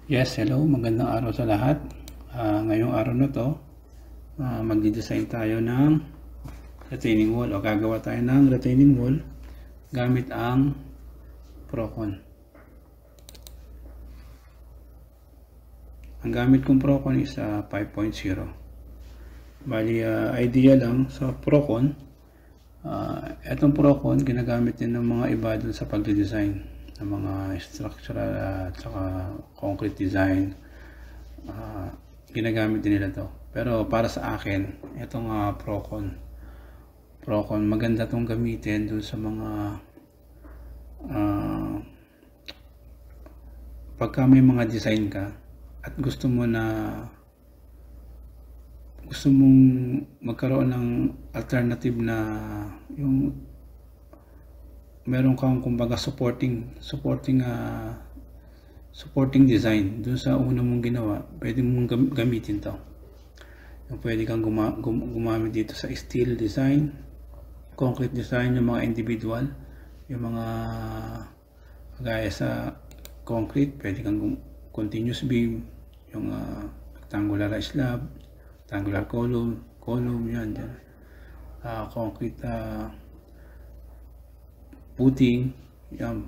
Yes, hello. Magandang araw sa lahat. Ngayong araw na to, magdi-design tayo ng retaining wall o gagawa tayo ng retaining wall gamit ang Procon. Ang gamit kong Procon is 5.0. Bali, idea lang sa Procon. Itong Procon, ginagamit din ng mga iba dun sa pagdi-design ng mga structural at saka concrete design. Ginagamit din nila to, pero para sa akin itong Procon maganda tong gamitin dun sa mga pagka may mga design ka at gusto mong magkaroon ng alternative na yung meron kang kumbaga supporting design dun sa una mong ginawa, pwede mong gamitin to. Yung pwede kang gumamit dito sa steel design, concrete design, yung mga individual, yung mga gaya sa concrete, pwede kang continuous beam, yung rectangular slab, rectangular column yan dyan. Concrete footing, yan,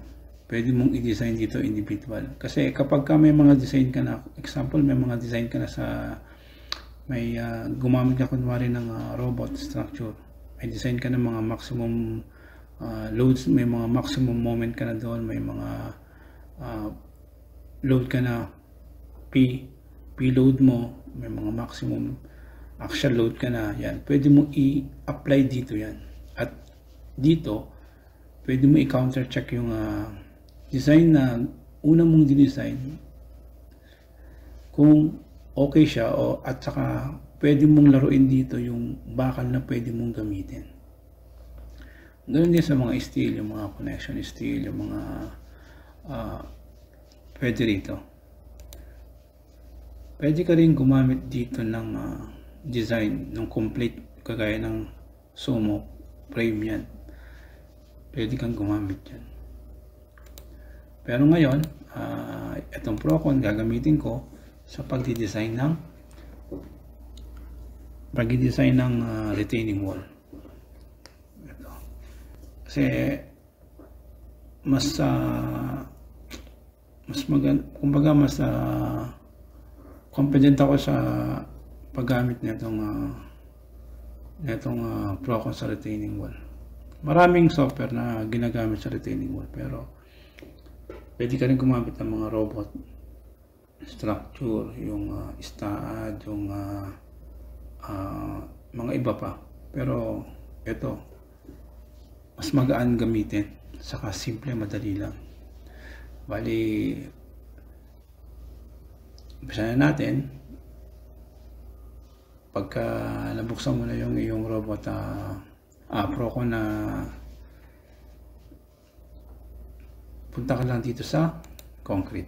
pwede mong i-design dito individual. Kasi kapag may mga design ka na, example, may mga design ka na sa, may gumamit ka kunwari ng robot structure, may design ka ng mga maximum loads, may mga maximum moment ka na doon, may mga load ka na, P load mo, may mga maximum actual load ka na, yan, pwede mong i-apply dito yan. At dito, pwede mo i-counter check yung design na una mong dinesign kung okay siya, at saka pwede mong laruin dito yung bakal na pwede mong gamitin. Ganoon din sa mga steel, yung mga connection steel, yung mga pwede rito. Pwede ka rin gumamit dito ng design ng complete, kagaya ng sumo frame yan. Pwede kang gumamit yan. Pero ngayon, itong Procon gagamitin ko sa pagdi-design ng retaining wall. Ito. Kasi mas kumbaga mas confident ako sa paggamit nitong Procon sa retaining wall. Maraming software na ginagamit sa retaining wall, pero pwede ka rin gumamit ng mga robot structure, yung STAAD, yung mga iba pa. Pero ito, mas magaan gamitin, saka simple, madali lang. Bali, umpisa na natin. Pagka nabuksan mo na yung iyong robot Procon na, punta ka lang dito sa concrete.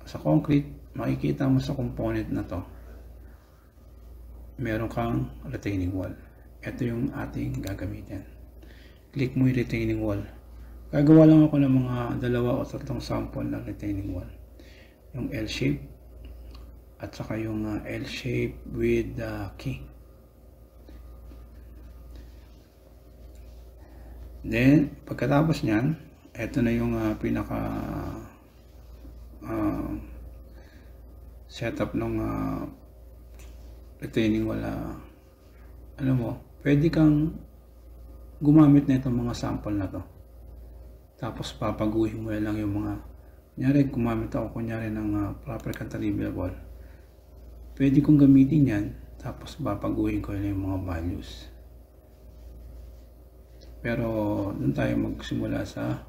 Sa concrete, makikita mo sa component na to, meron kang retaining wall. Ito yung ating gagamitin. Click mo yung retaining wall. Gagawa lang ako ng mga 2 o 3 sample ng retaining wall. Yung L-shape at saka yung L-shape with key. Then, pagkatapos nyan, ito na yung pinaka setup ng retaining wall. Ano mo, pwede kang gumamit na itong mga sample na to. Tapos papaguhin mo lang yung mga, kunyari gumamit ako kunyari ng proper cantilever wall. Pwede kong gamitin yan, tapos papaguhin ko yung mga values. Pero doon tayo magsimula sa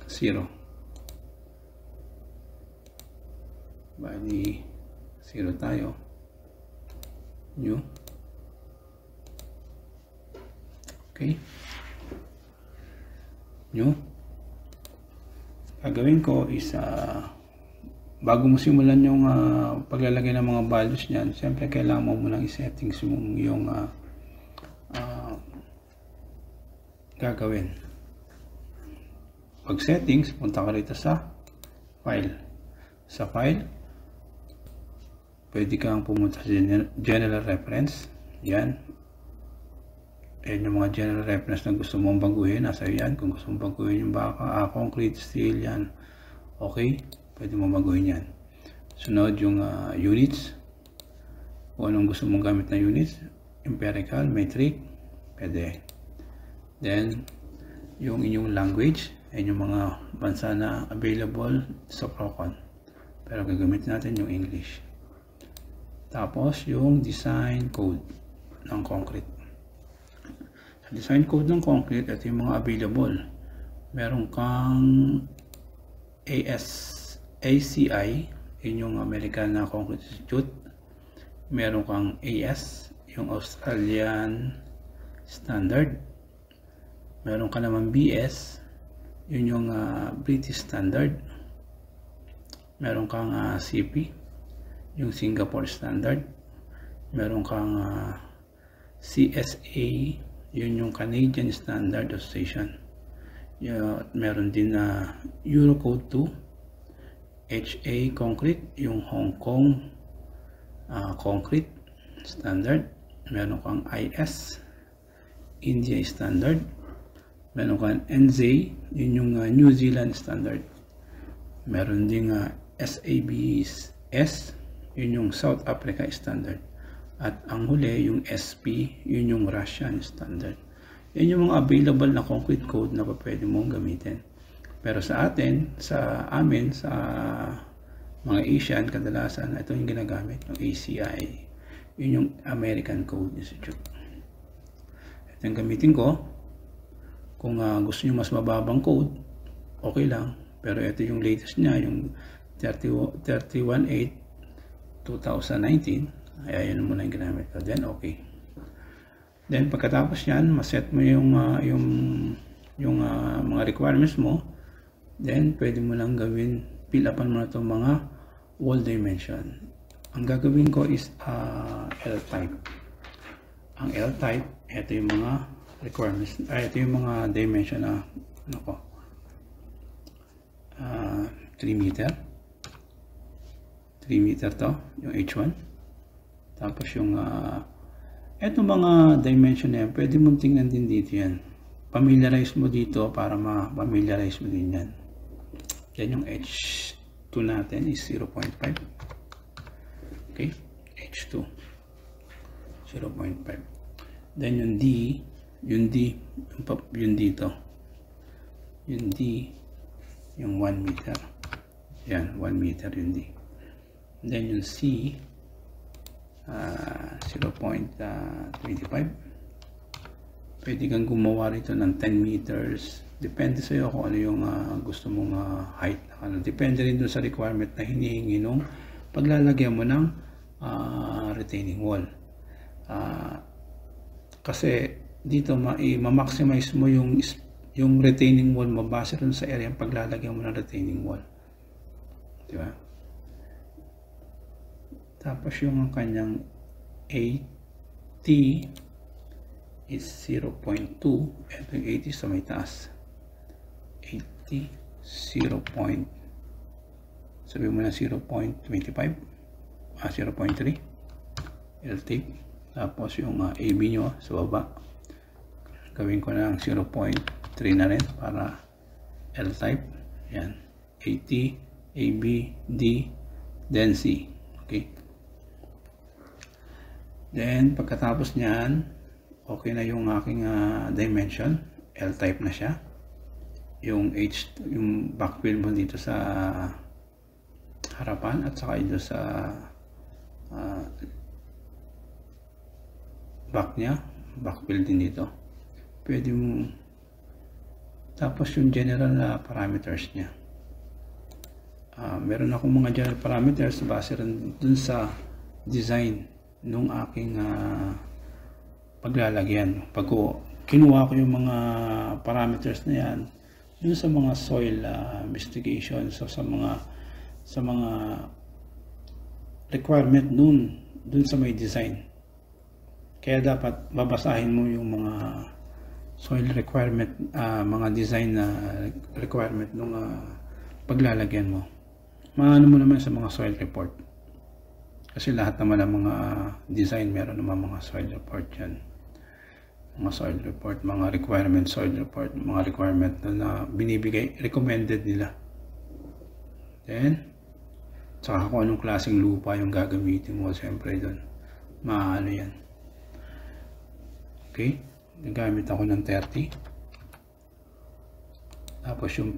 0. Bali 0 tayo. New. Okay. New. Gagawin ko is bago mo simulan yung paglalagay ng mga values niyan, siyempre kailangan mo munang i-settings yung gagawin. Pag settings, punta ka rito sa file. Sa file, pwede kang pumunta sa general reference. Yan. Yan yung mga general reference na gusto mong baguhin. Nasa yan. Kung gusto mong baguhin yung baka, concrete, steel, yan. Okay. Pwede mong baguhin yan. Sunod yung units. Kung anong gusto mong gamit na units. Empirical, metric. Pwede. Then, yung inyong language. Yan yung mga bansa na available sa Procon. Pero gagamitin natin yung English. Tapos, yung design code ng concrete. Sa design code ng concrete, ito yung mga available. Meron kang ACI, yun yung American Concrete Institute. Meron kang AS, yung Australian Standard. Meron ka naman BS, yun yung British Standard. Meron kang CP, yung Singapore Standard. Meron kang CSA, yun yung Canadian Standard Association. Meron din na Eurocode 2, HA Concrete, yung Hong Kong Concrete Standard. Meron kang IS, India Standard. Meron kang NZ, yun yung New Zealand Standard. Meron din SABS, yun yung South Africa Standard. At ang huli, yung SP, yun yung Russian Standard. Yan yung mga available na concrete code na pwede mong gamitin. Pero sa atin, sa amin, sa mga Asian, kadalasan, ito yung ginagamit, yung ACI. Yun yung American Code Institute. Ito yung gamitin ko. Kung gusto nyo mas mababang code, okay lang. Pero ito yung latest niya, yung 31.8.2019. Kaya yun muna yung ginamit ko. Then, okay. Then, pagkatapos yan, maset mo yung mga requirements mo. Then, pwede mo lang gawin, fill upan mo na itong mga wall dimension. Ang gagawin ko is L-type. Ang L-type, ito yung mga requirements, ito yung mga dimension na, 3 meter. 3 meter to, yung H1. Tapos yung etong mga dimension na yan, pwede mong tingnan din dito yan. Familiarize mo dito para ma-familiarize mo din yan. Yan yung H2 natin is 0.5. Okay, H2 0.5. Then yung D, yung dito. Yung D, yung 1 meter. Yan, 1 meter yung D. Then yung C, 0.25. Pwede kang gumawa rito ng 10 meters. Depende sa iyo kung ano yung gusto mong height. Depende rin dun sa requirement na hinihingi nung paglalagyan mo ng retaining wall. Kasi dito ma-maximize mo yung retaining wall mo base rin sa area paglalagyan mo ng retaining wall. Diba? Tapos yung kanyang AT is 0.2. Ito yung 80 sa may taas. 80, 0. Sabi mo na 0.25. 0.3. L-tape. Tapos yung AB nyo sa baba. Gawin ko na ng 0.3 na rin para L-type. Yan. AT, AB, D, then C. Okay. Then, pagkatapos niyan, okay na yung aking dimension. L-type na siya. Yung yung backfill mo dito sa harapan at saka dito sa back niya. Backfill din dito. Pwede mo. Tapos yung general parameters niya. Meron akong mga general parameters base rin dun sa design nung aking paglalagyan. Pag kinuha ko yung mga parameters na yan dun sa mga soil investigation, so sa mga requirement dun sa may design. Kaya dapat babasahin mo yung mga soil requirement, mga design na requirement nung paglalagyan mo. Maano mo naman sa mga soil report. Kasi lahat naman ng mga design meron naman mga soil report yan. Mga soil report, mga requirement soil report, mga requirement na binibigay, recommended nila. Then, saka kung anong klaseng lupa yung gagamitin mo, siyempre doon. Maano yan. Okay? Nagamit ako ng 30. Tapos yung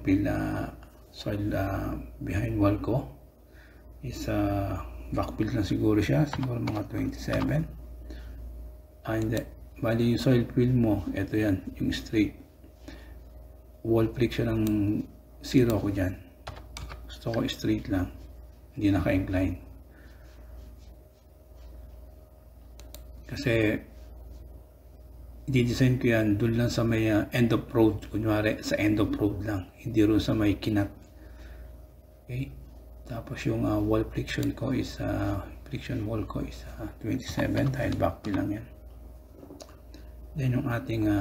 soil behind wall ko is backfill na siguro siya. Siguro mga 27. Hindi. Bali yung soil fill mo, ito yan, yung straight. Wall friction ang 0 ko dyan. Gusto ko straight lang. Hindi naka-incline. Kasi i-design ko yan doon lang sa may end of road. Kunwari sa end of road lang. Hindi rin sa may kinat. Okay. Tapos yung wall friction ko is friction wall ko is 27 dahil backfill lang yan. Then yung ating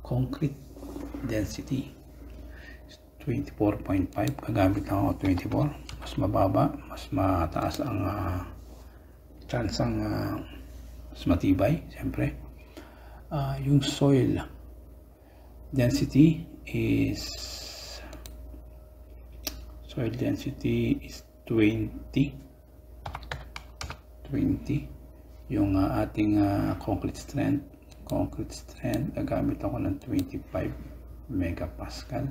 concrete density is 24.5. Gagamit lang ako 24. Mas mababa, mas mataas ang chance ang mas matibay, siyempre. Yung soil density is 20. Yung ating concrete strength, gagamit ako ng 25 megapascal.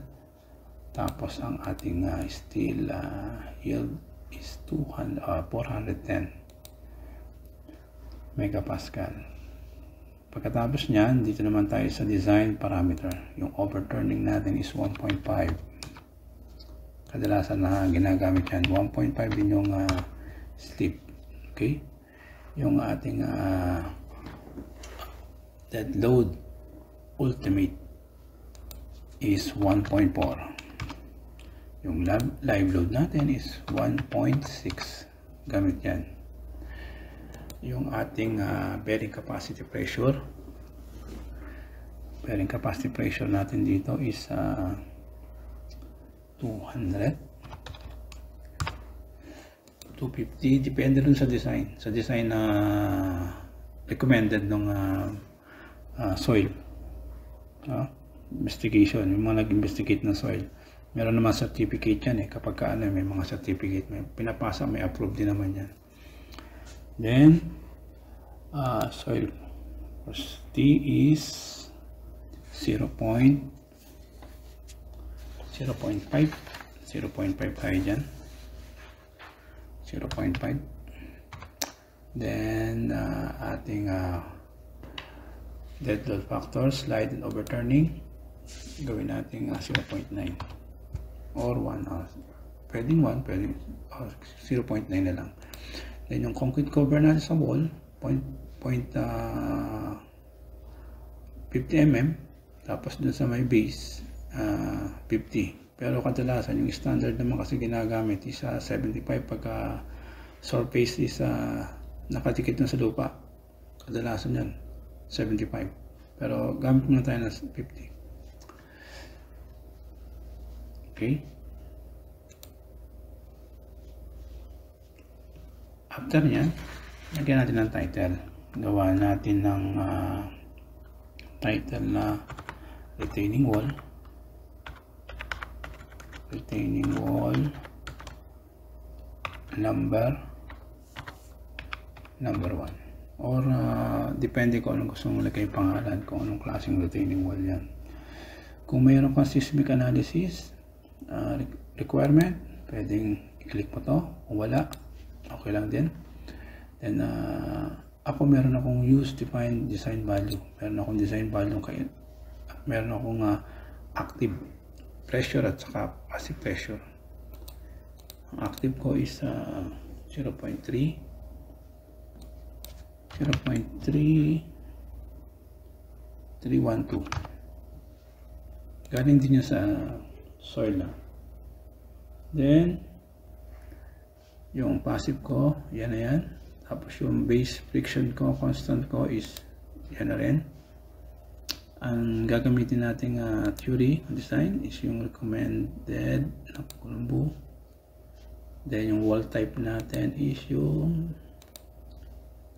Tapos ang ating steel yield is 410 megapascal. Pagkatapos niyan, dito naman tayo sa design parameter. Yung overturning natin is 1.5. Kadalasan na ginagamit yan, 1.5 din yung slip. Okay? Yung ating dead load ultimate is 1.4. Yung live load natin is 1.6. Gamit yan. Yung ating bearing capacity pressure. Bearing capacity pressure natin dito is 200. 250, depende dun sa design. Sa design na recommended ng soil. Investigation, yung mga nag-investigate ng soil. Meron naman certificate yan kapag may mga certificate, may pinapasa, may approve din naman yan. Then, soil porosity is 0.5. 0.5 tayo dyan. 0.5. Then ating dead load factor, slide and overturning, gawin natin 0.9 or 1. Pwedeng 1, pwedeng 0.9 na lang. Then yung concrete cover natin sa wall, 50 mm. Tapos dun sa may base, 50. Pero kadalasan yung standard naman kasi ginagamit is 75 pagka surface is nakatikit na sa lupa. Kadalasan yan 75. Pero gamit muna tayo ng 50. Okay. After nyan, lagyan natin ng title. Gawa natin ng title na retaining wall. Retaining wall number 1, or depende kung anong gusto mong lagay pangalan, kung anong klaseng retaining wall yan. Kung mayroon kang seismic analysis requirement, pwedeng i-click mo to. Kung wala, okay lang din. Then ako meron akong use defined design value. Meron akong design value meron akong active pressure at saka passive pressure. Ang active ko is 0.3. Galing din niya sa soil na. Then yung passive ko, yan na yan. Tapos yung base friction ko, constant ko is yan na rin. Ang gagamitin nating theory design is yung recommended na Colombo Then yung wall type natin is yung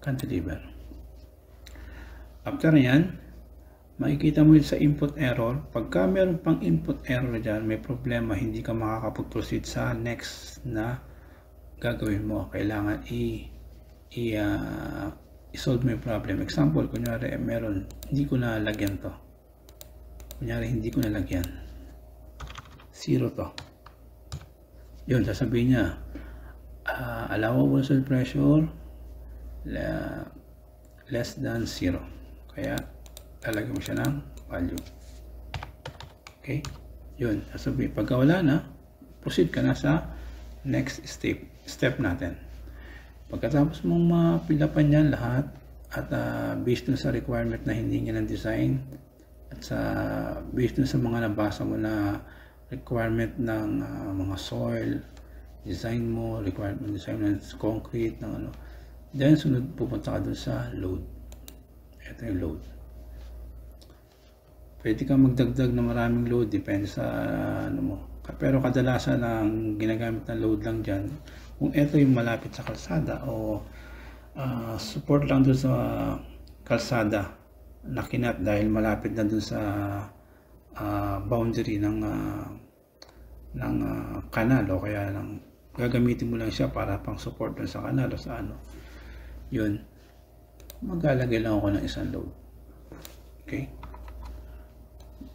cantilever. After yan, makikita mo sa input error. Pagka meron pang input error dyan, may problema, hindi ka makakapag-proceed sa next na gagawin mo. Kailangan i-solve mo yung problem. Example, kunyari meron, hindi ko nalagyan to. Kunyari hindi ko nalagyan. 0 to. Yun, sasabihin niya, allowable solid pressure less than 0. Kaya, lalagyan mo siya ng value. Okay? Yun, sasabihin, pagka wala na, proceed ka na sa next step natin. Pagkatapos mong mapilapan yan lahat, at based dun sa requirement na hiningi ng design, at based dun sa mga nabasa mo na requirement ng mga soil design mo, requirement design ng concrete, ng ano, then sunod pupunta ka dun sa load. Ito yung load. Pwede ka magdagdag na maraming load, depende sa ano mo. Pero kadalasan ang ginagamit ng load lang dyan, kung ito yung malapit sa kalsada o support lang dun sa kalsada na kinat dahil malapit na dun sa boundary ng kanal, o kaya gagamitin mo lang siya para pang support dun sa kanal o sa ano. Yun, maglalagay lang ako ng isang load. Okay,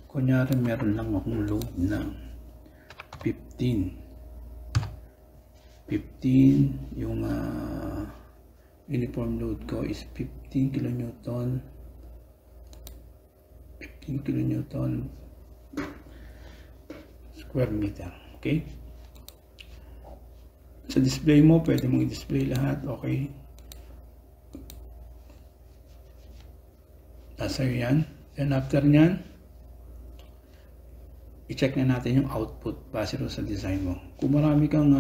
kunyari meron lang akong load ng 15 yung uniform load ko is 15 kilonewton square meter. Okay, sa display mo pwede mong i-display lahat. Okay, nasa yan. Then after nyan, i-check na natin yung output base sa design mo. Kung marami kang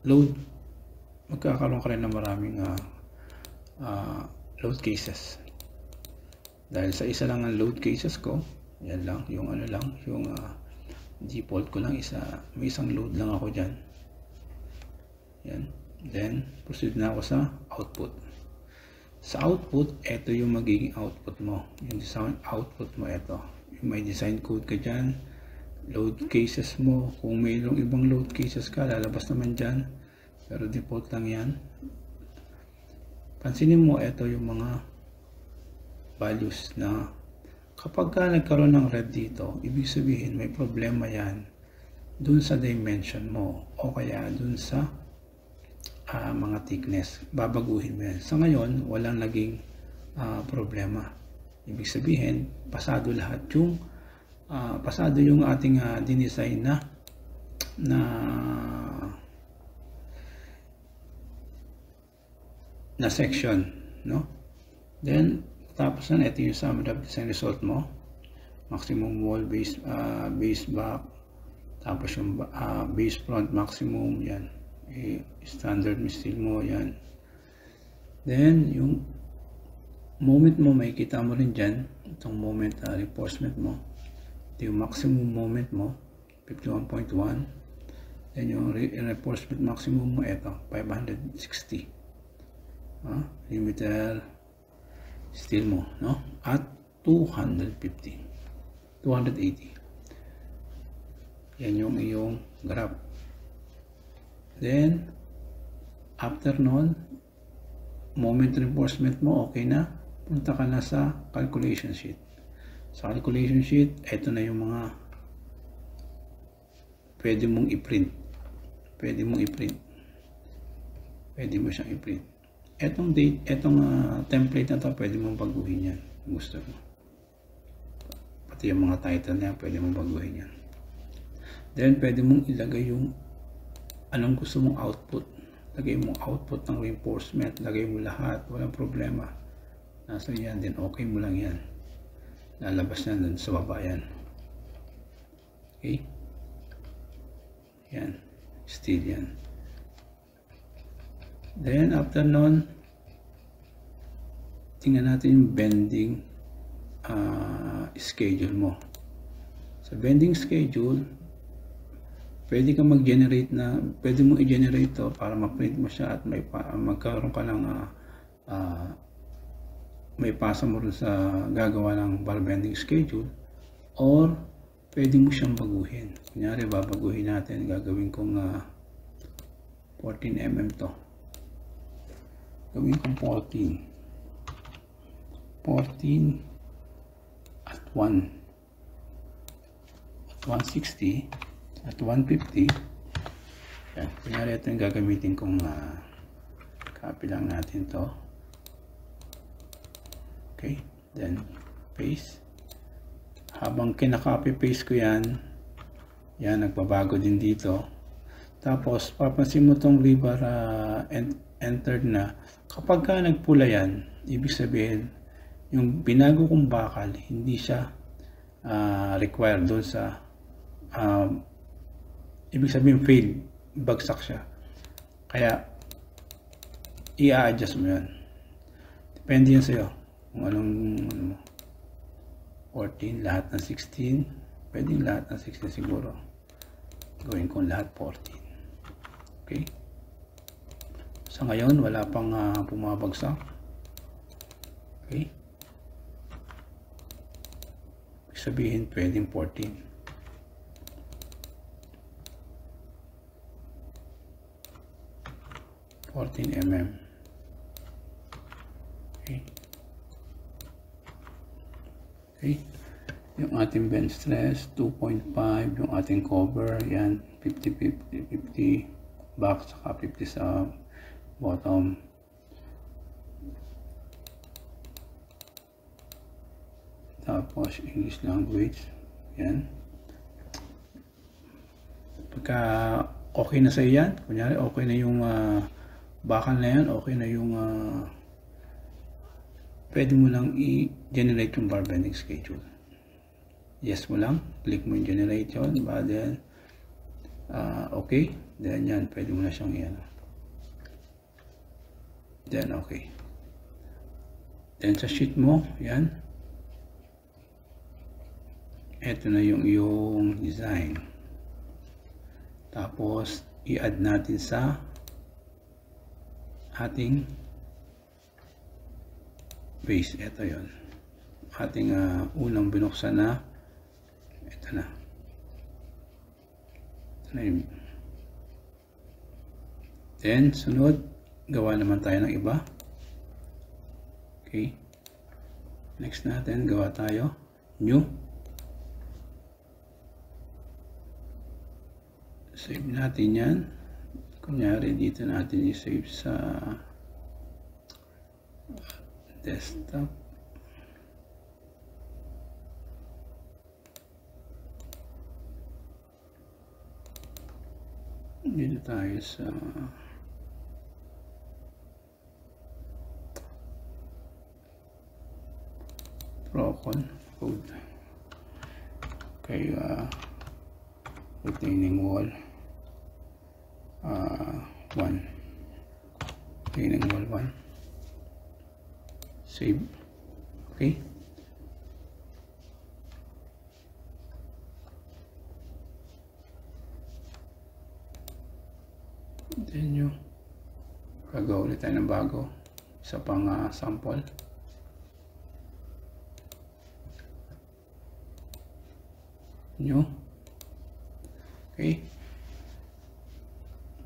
load, magkakaroon ka rin ng maraming load cases. Dahil sa isa lang ang load cases ko, yan lang, yung ano lang, yung default ko lang, may isang load lang ako dyan. Yan. Then, proceed na ako sa output. Sa output, ito yung magiging output mo. Yung design output mo, ito. Yung may design code ka dyan, load cases mo. Kung mayroong ibang load cases ka, lalabas naman dyan. Pero default lang yan. Pansinin mo, ito yung mga values na kapag ka nagkaroon ng red dito, ibig sabihin may problema yan dun sa dimension mo o kaya dun sa mga thickness. Babaguhin mo yan. Sa ngayon, walang naging problema. Ibig sabihin, pasado lahat yung pasado yung ating dinesign na section, no? Then tapos na, ito yung summary of design result mo. Maximum wall base back, tapos yung base front maximum, yan. Standard steel mo, yan. Then yung moment mo, makikita mo rin dyan, itong moment reinforcement mo. Ito yung maximum moment mo, 51.1. Then yung reinforcement maximum mo, ito, 560 millimeter steel mo, no? At 280. Yan yung iyong graph. Then after nun, moment reinforcement mo okay na, punta ka na sa calculation sheet. Sa calculation sheet, ito na yung mga pwede mong i-print. Pwede mo siyang i-print. Etong template na to, pwede mong baguhin yan. Gusto mo. Pati yung mga title niya, pwede mong baguhin yan. Then, pwede mong ilagay yung anong gusto mong output. Lagay mong output ng reinforcement. Lagay mo lahat. Walang problema. Nasa yan din. Okay mo lang yan. Lalabas na dun sa baba yan. Okay? Yan. Still yan. Then, after nun, tingnan natin yung bending schedule mo. Sa bending schedule, pwede kang mag-generate na, pwede mo i-generate to para ma-print mo siya at magkaroon ka ng may pasa mo rin sa gagawa ng bar bending schedule, or pwede mo siyang baguhin. Kunyari, babaguhin natin, gagawin kong 14 mm to. Gawin kong 14 at 160 at 150. Yan. Kunyari, ito yung gagamitin kong copy lang natin to. Okay, then paste. Habang kinaka-copy paste ko yan, nagbabago din dito. Tapos papansin mo tong rebar entered na. Kapag ka nagpula yan, ibig sabihin yung binago kong bakal hindi siya required doon sa ibig sabihin fail, bagsak siya. Kaya i-adjust mo yan. Depende yan sa'yo kung anong 14, lahat ng 16, pwedeng lahat ng 16 siguro. Gawin ko lahat 14. Okay? Sa ngayon, wala pang pumabagsak. Okay? Ibig sabihin, pwedeng 14. 14 mm. Okay. Okay. Yung ating bench stress 2.5, yung ating cover yan 50 back saka 50 sa bottom. Tapos English language yan. Pagka okay na sa yan, kunyari okay na yung bakal na yan, okay na yung pwede mo lang i-generate yung bar bending schedule. Yes mo lang, click mo yung generate yun, then okay, then yan, pwede mo na siyang yan. Then okay. Then sa sheet mo, yan. Ito na yung design. Tapos i-add natin sa ating base. Ito yon, ating unang binuksan na. Ito na. Ito na yun. Then sunod, gawa naman tayo ng iba. Okay, next natin, gawa tayo new. Save natin yan. Kunyari dito natin i-save sa desktop. Dito tayo sa Procon code. Okay, retaining wall 1. Retaining wall 1. Save. Okay. Then yung gagawa ulit tayo ng bago. Isa pang sample. New. Okay.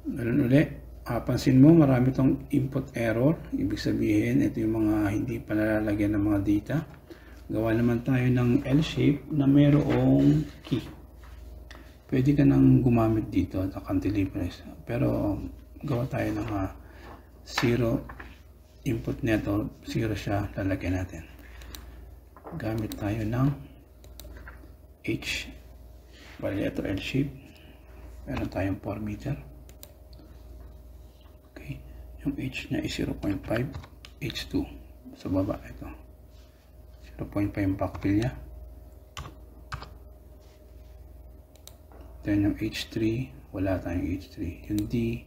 Ganun ulit. Pansin mo, marami itong input error. Ibig sabihin, ito yung mga hindi pa nalalagyan ng mga data. Gawa naman tayo ng L-shape na mayroong key. Pwede ka nang gumamit dito at cantilevers. Pero gawa tayo ng 0 input neto, 0 siya, lalagyan natin. Gamit tayo ng H. Bali, ito L-shape. Meron tayong 4 meter. Yung H niya is 0.5, H2 sa baba. Ito 0.5 yung backfill niya. Then yung H3, wala tayong H3. Yung D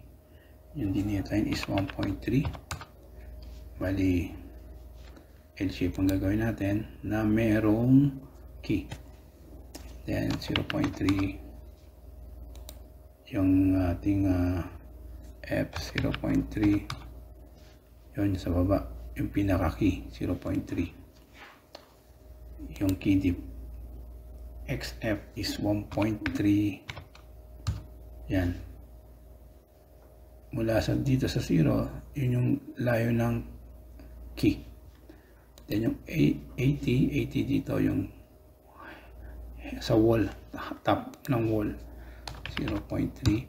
niya tayo is 1.3. Bali L-shape ang gagawin natin na merong key. Then 0.3 yung ating F 0.3, yun sa baba, yung pinaka key 0.3, yung key dip XF is 1.3. yan, mula sa dito sa 0, yun yung layo ng key. Then yung 80 dito, yung sa wall, top ng wall 0.3.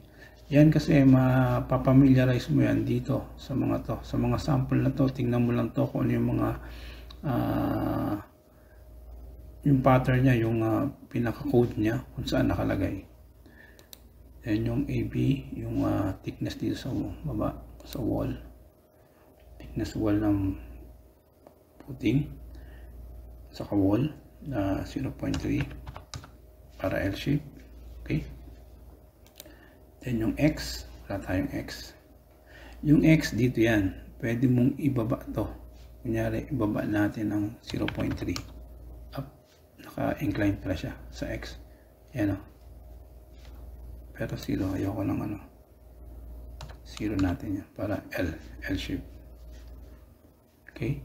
yan kasi mapapamiliarize mo yan dito sa mga to, sa mga sample na to. Tingnan mo lang to kung ano yung mga yung pattern niya, yung pinaka code niya kung saan nakalagay. Then yung AB, yung thickness dito sa baba, sa wall, thickness wall ng puting saka wall na 0.3 para L shape. Okay, then yung X, wala tayong X. Yung X dito yan, pwede mong ibaba to. Kunyari ibaba natin ng 0.3 up, naka-incline pala siya sa X. Yan o, pero 0, ayoko ng 0 natin yan para L shape. Okay,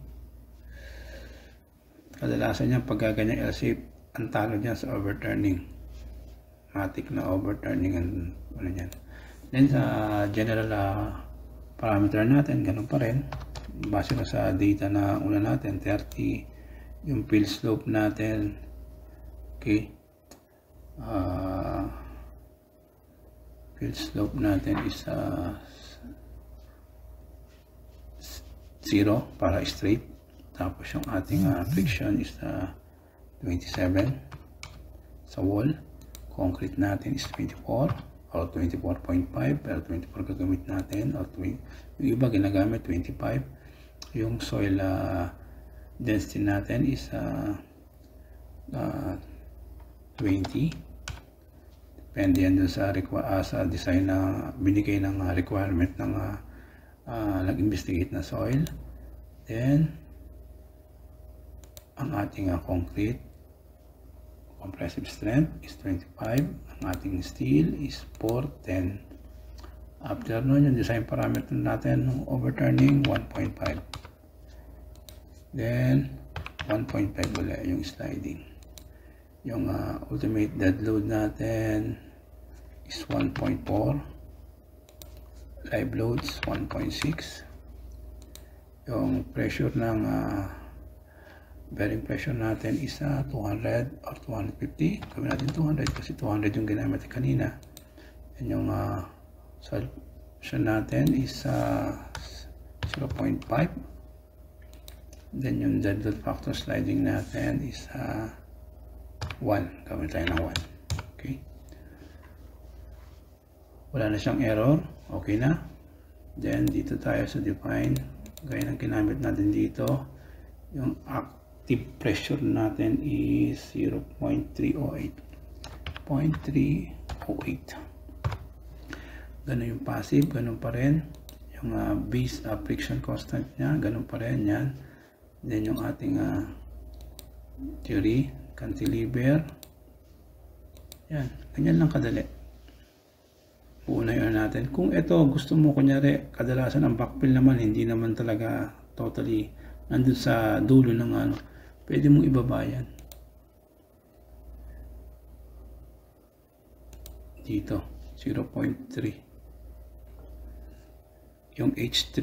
kadalasan yan pag ganyan L shape, ang talo dyan sa overturning, matic na overturning ang ano yan. Then sa general parameter natin, ganun pa rin, base na sa data na una natin, 30, yung field slope natin. Okay, field slope natin is 0 para straight, tapos yung ating friction is 27 sa wall. Concrete natin is 24 or 24.5, pero 24 gagamit natin, or yung iba ginagamit 25. Yung soil density natin is 20. Depende yan dun sa design na binigay ng requirement ng nag-investigate na soil. Then ang ating concrete compressive strength is 25. Ang ating steel is 410. After nun, yung design parameter natin ng overturning 1.5. Then 1.5 ulit yung sliding. Yung ultimate dead load natin is 1.4. Live loads 1.6. Yung pressure ng bearing pressure natin is 200 or 250. Gawin natin 200 kasi 200 yung ginamit kanina. And yung solution natin is 0.5. Then yung dead load factor sliding natin is 1. Gawin tayo ng 1. Okay, wala na siyang error, okay na. Then dito tayo sa define, gaya ng ginamit natin dito. Yung active pressure natin is 0.308. Ganun yung passive, ganun pa rin. Yung base friction constant nya, ganun pa rin yan. Then yung ating theory, cantilever, yan, ganyan lang kadali. Uunahin natin. Kung ito gusto mo, kunyari kadalasan ang backfill naman hindi naman talaga totally nandun sa dulo ng pwede mong ibaba yan dito 0.3. yung H3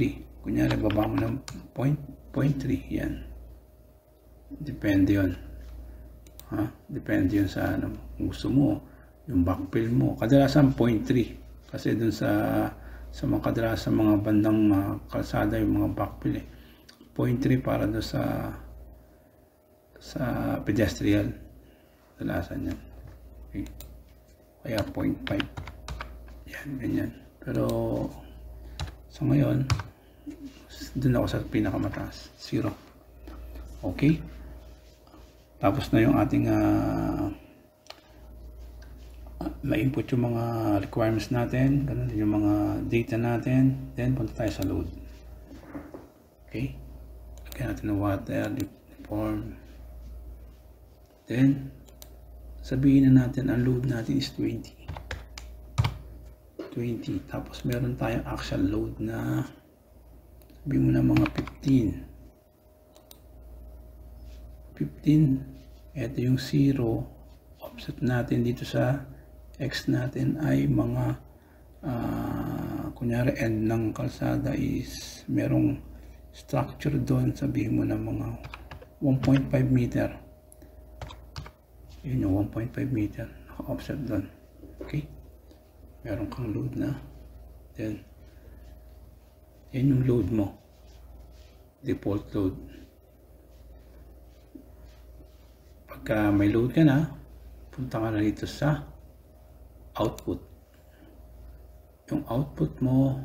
kunyari baba mo ng 0.3, yan, depende yun, depende yun sa gusto mo, yung backfill mo. Kadalasan 0.3 kasi dun sa mga kadalasan mga bandang kalsada yung mga backfill 0.3 para doon sa pedestrian, kadalasan yan. Okay, kaya 0.5 yan, ganyan. Pero sa ngayon dun ako sa pinakamataas, 0. Okay, tapos na yung ating ma-input yung mga requirements natin, ganun din yung mga data natin. Then punta tayo sa load. Okay, lagyan natin ng water, deform. Then sabihin na natin ang load natin is 20. 20. Tapos meron tayong actual load na sabihin mo na mga 15. Ito yung 0. Offset natin dito sa x natin ay mga kunyari end ng kalsada is merong structure doon, sabihin mo na mga 1.5 meter. Yun yung 1.5 meter naka-offset doon. Okay, meron kang load na, then yan yung load mo, default load. Pagka may load ka na, punta ka na dito sa output. Yung output mo,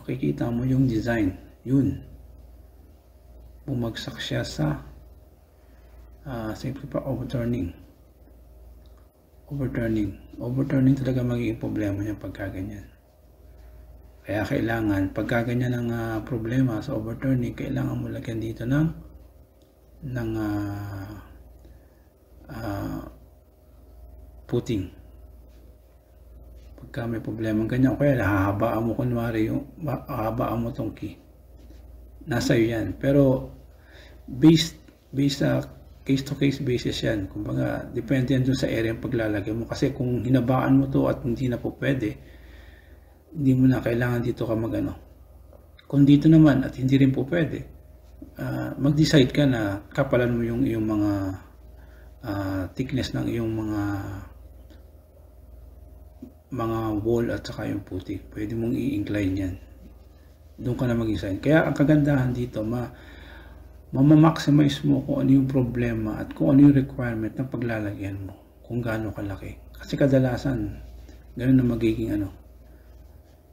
makikita mo yung design. Yun, bumagsak siya sa simple overturning talaga magiging problema niya pagka ganyan. Kaya kailangan pagka ganyan ang problema sa overturning, kailangan mo lagyan dito ng putting. Pagka may problema ganyan, o kaya hahabaan mo, kunwari hahabaan mo tong key, nasa iyo yan. Pero based sa case to case basis yan. Kumbaga, depende yan dun sa area ang paglalagay mo. Kasi kung hinabaan mo to at hindi na po pwede, hindi mo na kailangan dito ka magano. Kung dito naman at hindi rin po pwede, mag-decide ka na kapalan mo yung iyong mga thickness ng iyong mga wall at saka yung puti. Pwede mong i-incline yan. Doon ka na mag-decide. Kaya ang kagandahan dito, ma-maximize mo kung ano yung problema at kung ano yung requirement ng paglalagyan mo, kung gaano kalaki. Kasi kadalasan ganoon na magiging ano.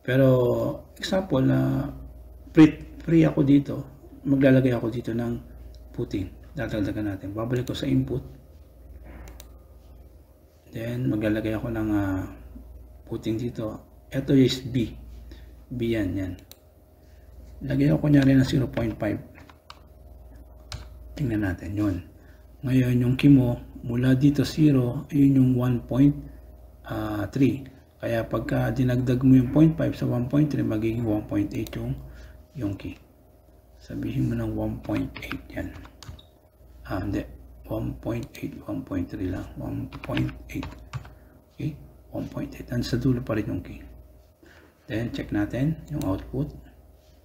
Pero example na free ako dito, maglalagay ako dito ng putting. Dadagdagan natin. Babalik ko sa input. Then maglalagay ako ng putting dito. Ito is B. B yan. Lagay ako kunyari ng 0.5. Tingnan natin yun. Ngayon yung key mo, mula dito 0, ayun yung 1.3. Kaya pagka dinagdag mo yung 0.5 sa 1.3, magiging 1.8 yung key. Sabihin mo ng 1.8 yan. Hindi. 1.8, 1.3 lang. 1.8. Okay? 1.8. And sa dulo pa rin yung key. Then, check natin yung output.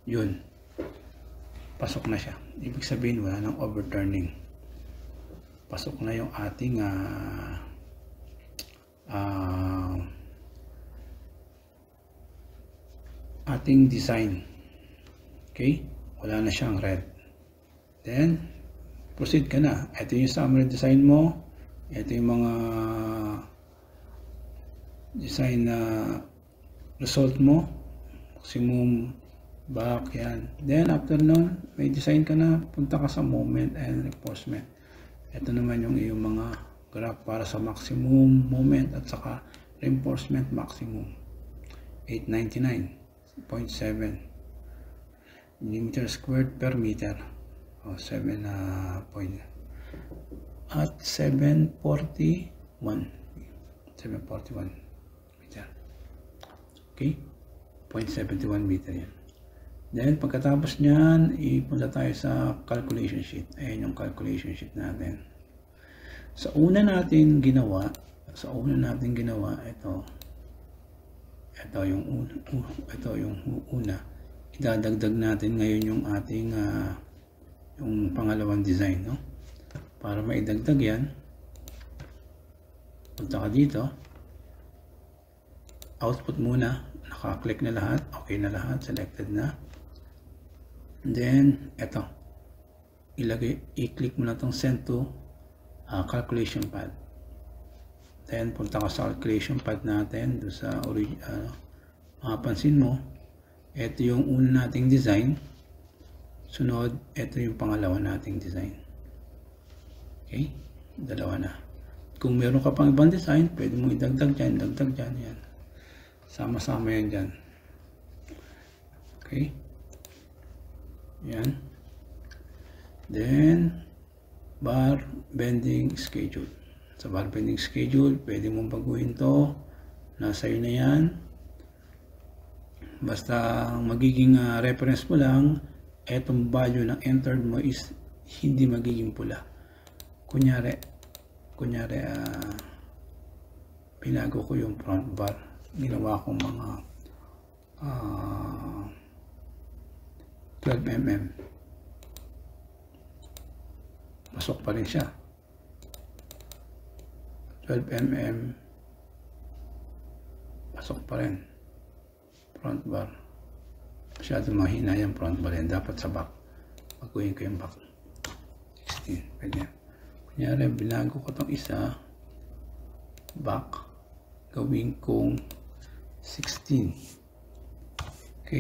Yun. Pasok na siya. Ibig sabihin wala nang overturning. Pasok na yung ating ating design. Okay? Wala na siyang red. Then, proceed ka na. Ito yung summary design mo. Ito yung mga design na result mo. Maximum back, yan. Then, after nun, may design ka na, punta ka sa moment and reinforcement. Ito naman yung iyong mga graph para sa maximum moment at saka reinforcement maximum. 899.7 millimeter squared per meter. 7 point. At 741 meter. Okay? 0.71 meter yan. Then, pagkatapos nyan, ipunta tayo sa calculation sheet. Ayan yung calculation sheet natin. Sa una natin ginawa, ito yung una. Idadagdag natin ngayon yung ating yung pangalawang design, no? Para maidagdag yan, punta ka dito, output muna, naka-click na lahat, okay na lahat, selected na. And then, ito, i-click mo na itong send to calculation pad. Then, punta ka sa calculation pad natin, doon sa mapapansin mo, ito yung una nating design, sunod, ito yung pangalawa nating design. Okay? Dalawa na. Kung meron ka pang ibang design, pwede mo idagdag dyan, yan. Sama-sama yan dyan. Okay? Yan. Then, bar bending schedule. Sa bar bending schedule, pwede mong baguhin to. Nasa iyo na yan. Basta ang magiging reference mo lang, etong value ng entered mo is hindi magiging pula. Kunyari, pinago ko yung front bar. Ginawa ko mga 12 mm. Pasok pa rin siya. 12 mm. Pasok pa rin. Front bar. Masyado mahina yung front bar yan. Dapat sa back. Baguhin ko yung back. 16. Pwede. Kunyari, binago ko itong isa. Back. Gawin kong 16. Okay.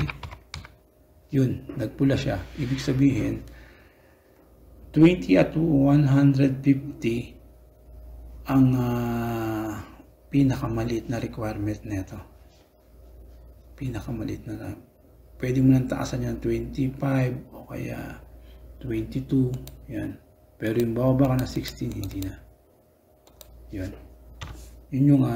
Yun. Nagpula siya. Ibig sabihin, 20 at 150 ang pinakamaliit na requirement nito. Pinakamaliit na. Pwede mo nang taasan yan 25 o kaya 22. Yan. Pero yung bababa ka na 16, hindi na. Yan. Yun yung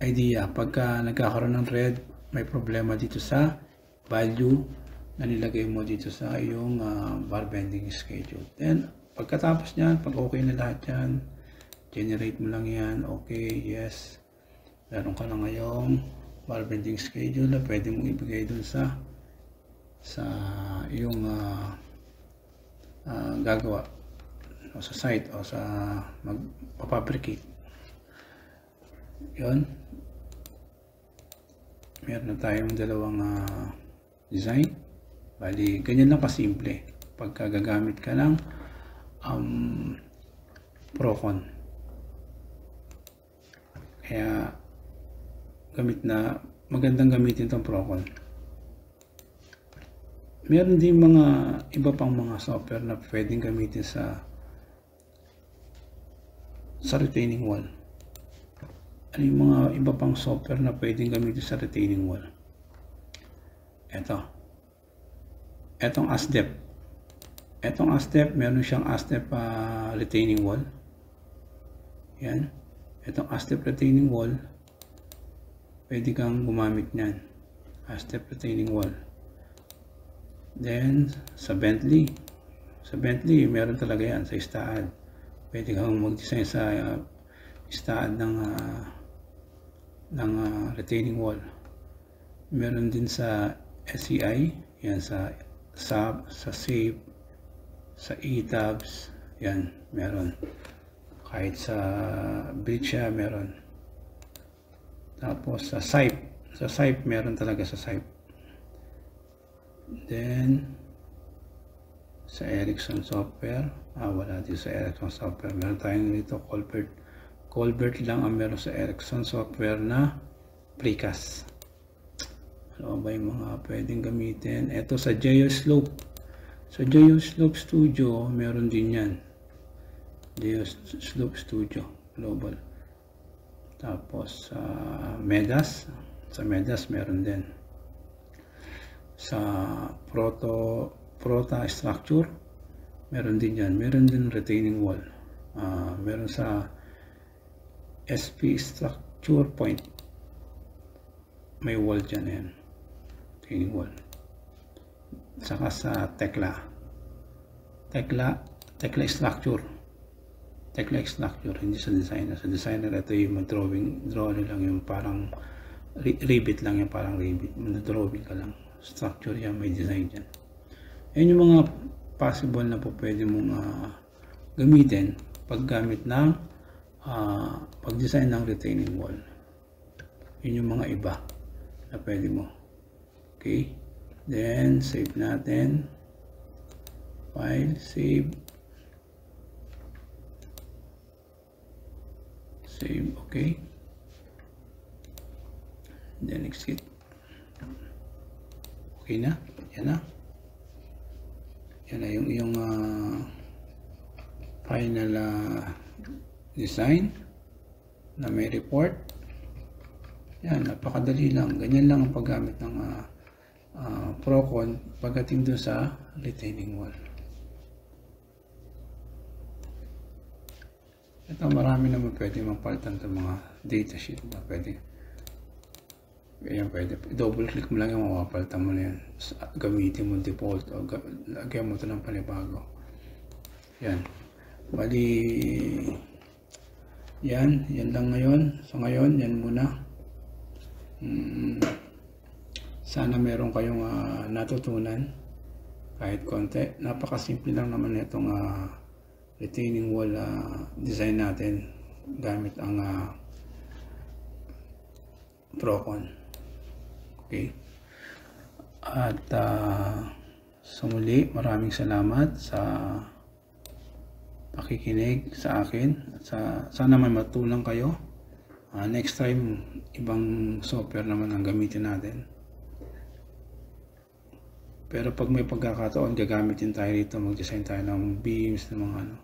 idea. Pagka nagkakaroon ng red, may problema dito sa value na nilagay mo dito sa iyong bar bending schedule. Then, pagkatapos niyan, pag okay na lahat yan, generate mo lang yan. Okay, yes. Meron ka na ngayong bar bending schedule na pwede mong ibigay dun sa iyong gagawa o sa site o sa magpapabricate. Yun. Meron na tayong dalawang design. Bali, ganyan lang kasimple pagka gagamit ka ng Procon. Kaya magandang gamitin itong Procon. Meron din mga iba pang mga software na pwedeng gamitin sa retaining wall. Ano yung mga iba pang software na pwedeng gamitin sa retaining wall? Etong ASDEP. Etong ASDEP, meron siyang ASDEP retaining wall. Yan. Etong ASDEP retaining wall, pwede kang gumamit niyan. ASDEP retaining wall. Then, sa Bentley. Sa Bentley, meron talaga yan sa istaad. Pwede kang mag-design sa istaad ng retaining wall. Meron din sa SCI. Yan sa SAP, sa SAFE, sa ETABS, yan, meron. Kahit sa bridge siya, meron. Tapos sa SIPE, meron talaga sa SIPE. Then, sa Ericsson software, wala din sa Ericsson software. Meron tayong dito, Colbert lang ang meron sa Ericsson software na precast. Ano ba yung mga pwedeng gamitin? Ito sa Geoslope. Sa Geoslope Studio, meron din yan. Geoslope Studio Global. Tapos sa Medas. Sa Medas, meron din. Sa Prota Structure, meron din yan. Meron din retaining wall. Meron sa SP Structure Point. May wall dyan yan. Retaining wall. Saka sa Tekla Structure. Tekla Structure, hindi sa designer. Sa designer, ito yung draw lang yung parang ribbit lang yung parang ribbit. Drawing ka lang. Structure yan, may design dyan. Yan yung mga possible na po pwede mong gamitin paggamit ng pag-design ng retaining wall. Yun yung mga iba na pwede mo. Okay, then save natin. File, save, okay, then exit. Okay na, yan na yung final design na may report. Yan, napakadali lang. Ganyan lang ang paggamit ng Procon pagdating doon sa retaining wall. Ito marami naman pwede mapalitan ng mga datasheet na pwede. Ayan, pwede. Double click mo lang yung mapapalitan mo na yan. Gamitin mo default o lagyan mo ito ng panibago. Yan. Bali, yan lang ngayon. So ngayon, yan muna. Sana meron kayong natutunan kahit konti. Napakasimple lang naman itong retaining wall design natin gamit ang Procon. Okay. At sa muli, maraming salamat sa pakikinig sa akin. Sana may matulang kayo. Next time, ibang software naman ang gamitin natin. Pero pag may pagkakataon, gagamitin tayo rito, mag-design tayo ng beams, ng mga ano.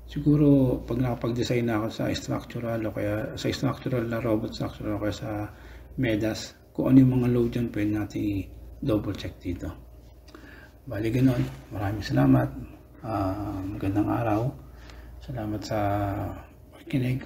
Siguro, pag nakapag-design na ako sa structural o kaya sa structural na robot structural o kaya sa MEDAS, kung ano yung mga load dyan, pwede natin i-double check dito. Bali ganon. Maraming salamat. Magandang araw. Salamat sa pakikinig.